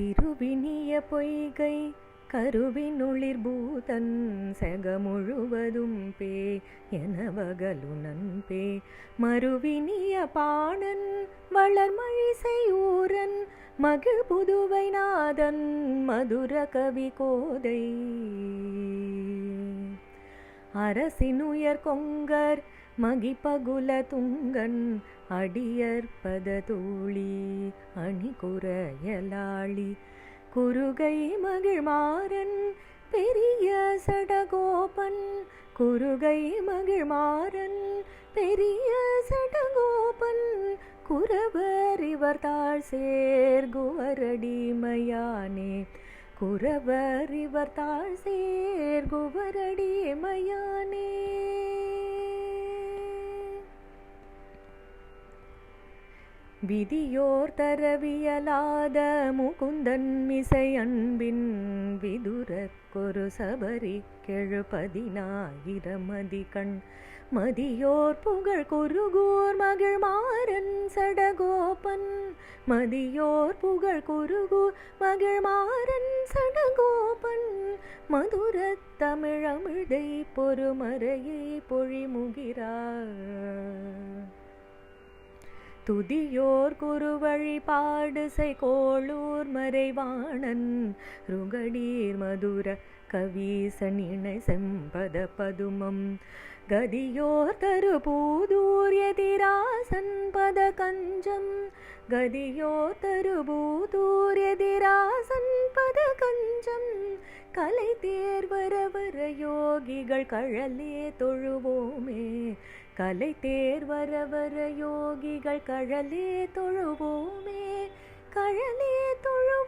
திருவினிய பொய்கை கருவினுளிர் பூதன் செகமுழுவதும் பே எனவகலுனன் பே மறுவினிய பாணன் வளர்மழிசையூரன் மகிழ் புதுவை நாதன் மதுர கவி கோதை அரசினுயர் கொங்கர் மகிபகுல துங்கன் அடியற்பத தூளி அணிகுறையலாளி குருகை மகிழ்மாறன் பெரிய சடகோபன் குருகை மகிழ்மாறன் பெரிய சடகோபன் குரவர் இவர் தாழ் சேர்குவரடிமையானே குரவர் இவர் தாழ் சேர்குவரடிமையானே. விதியோர் தரவியலாத முகுந்தன் மிசை அன்பின் விதுரற்கொரு சபரி கெழுபதினாயிரமதி கண் மதியோர் புகழ் குருகூர் மகிழ்மாறன் சடகோபன் மதியோர் புகழ் குருகூர் மகிழ்மாறன் சடகோபன் மதுரத் தமிழமிழ்தை பொறுமறையை பொழிமுகிறார் துதியோர் குருவழி பாடுசை கோளூர் மறைவாணன் ருகடீர் மதுர கவீசன் இணை செம்பத பதுமம் கதியோர் தரு பூதூர் எதிராசன் பத கஞ்சம் கதியோர் தரு பூதூர் எதிராசன் பத கஞ்சம் கலை தேர்வரவர யோகிகள் கழலே தொழுவோமே கலை தேர்வரவர யோகிகள் கழலே தொழுவோமே கழலே தொழு